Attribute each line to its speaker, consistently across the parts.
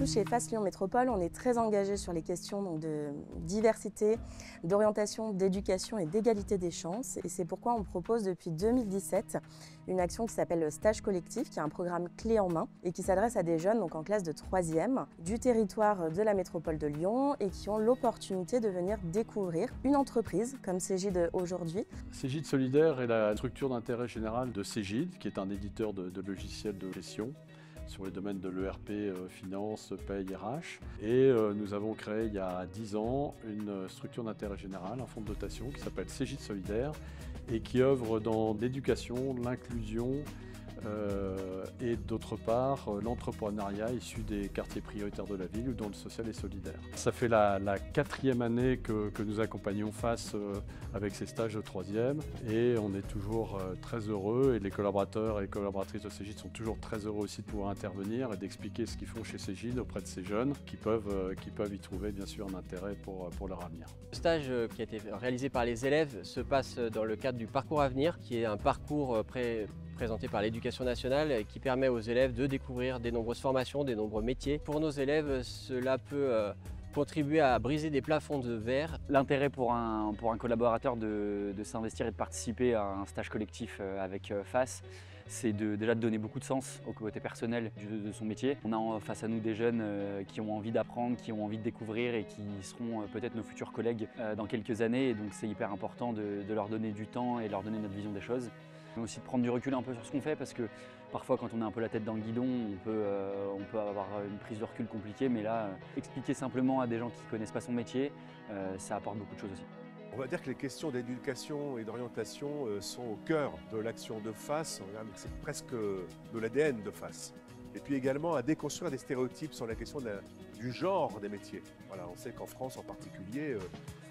Speaker 1: coup, chez FAS Lyon Métropole, on est très engagé sur les questions donc, de diversité, d'orientation, d'éducation et d'égalité des chances. Et c'est pourquoi on propose depuis 2017 une action qui s'appelle le Stage Collectif, qui est un programme clé en main et qui s'adresse à des jeunes donc en classe de 3e du territoire de la métropole de Lyon et qui ont l'opportunité de venir découvrir une entreprise comme Cegid aujourd'hui.
Speaker 2: Cegid Solidaire est la structure d'intérêt général de Cegid, qui est un éditeur de logiciels de gestion sur les domaines de l'ERP, finance, paye, RH. Et nous avons créé il y a 10 ans une structure d'intérêt général, un fonds de dotation qui s'appelle Cegid Solidaire et qui œuvre dans l'éducation, l'inclusion et d'autre part l'entrepreneuriat issu des quartiers prioritaires de la ville ou dans le social et solidaire. Ça fait la 4e année que nous accompagnons FAS avec ces stages de 3e et on est toujours très heureux et les collaborateurs et les collaboratrices de Cegid sont toujours très heureux aussi de pouvoir intervenir et d'expliquer ce qu'ils font chez Cegid auprès de ces jeunes qui peuvent y trouver bien sûr un intérêt pour leur avenir.
Speaker 3: Le stage qui a été réalisé par les élèves se passe dans le cadre du parcours Avenir, qui est un parcours présenté par l'Éducation nationale qui permet aux élèves de découvrir des nombreuses formations, des nombreux métiers. Pour nos élèves, cela peut contribuer à briser des plafonds de verre.
Speaker 4: L'intérêt pour un collaborateur de s'investir et de participer à un stage collectif avec FAS, c'est déjà de donner beaucoup de sens au côté personnel de son métier. On a face à nous des jeunes qui ont envie d'apprendre, qui ont envie de découvrir et qui seront peut-être nos futurs collègues dans quelques années. Et donc c'est hyper important de leur donner du temps et de leur donner notre vision des choses. Mais aussi de prendre du recul un peu sur ce qu'on fait parce que parfois quand on a un peu la tête dans le guidon, on peut avoir une prise de recul compliquée, mais là, expliquer simplement à des gens qui ne connaissent pas son métier, ça apporte beaucoup de choses aussi.
Speaker 5: On va dire que les questions d'éducation et d'orientation sont au cœur de l'action de FAS, c'est presque de l'ADN de FAS. Et puis également à déconstruire des stéréotypes sur la question du genre des métiers. Voilà, on sait qu'en France en particulier,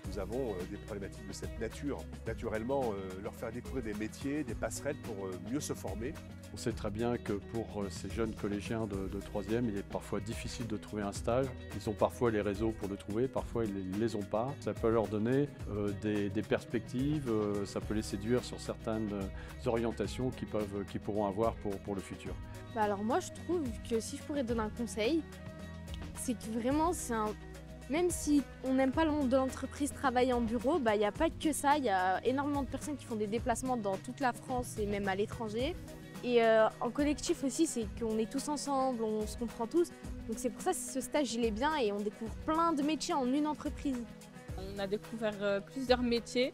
Speaker 5: nous avons des problématiques de cette nature. Naturellement, leur faire découvrir des métiers, des passerelles pour mieux se former.
Speaker 2: On sait très bien que pour ces jeunes collégiens de 3e, il est parfois difficile de trouver un stage. Ils ont parfois les réseaux pour le trouver, parfois ils ne les ont pas. Ça peut leur donner des perspectives, ça peut les séduire sur certaines orientations qu'ils pourront avoir pour le futur.
Speaker 6: Bah alors moi je trouve que si je pourrais donner un conseil, c'est que vraiment même si on n'aime pas le monde de l'entreprise, travailler en bureau, il n'y a pas que ça, il y a énormément de personnes qui font des déplacements dans toute la France et même à l'étranger. Et en collectif aussi, c'est qu'on est tous ensemble, on se comprend tous. Donc c'est pour ça que ce stage il est bien et on découvre plein de métiers en une entreprise.
Speaker 7: On a découvert plusieurs métiers.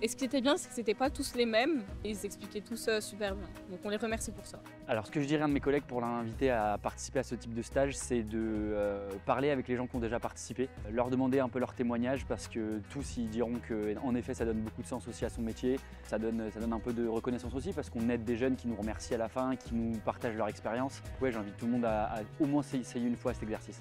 Speaker 7: Et ce qui était bien, c'est que ce n'étaient pas tous les mêmes et ils expliquaient tous super bien. Donc on les remercie pour ça.
Speaker 4: Alors ce que je dirais à un de mes collègues pour l'inviter à participer à ce type de stage, c'est de parler avec les gens qui ont déjà participé, leur demander un peu leur témoignage parce que tous ils diront qu'en effet ça donne beaucoup de sens aussi à son métier, ça donne un peu de reconnaissance aussi parce qu'on aide des jeunes qui nous remercient à la fin, qui nous partagent leur expérience. Ouais, j'invite tout le monde à au moins essayer une fois cet exercice.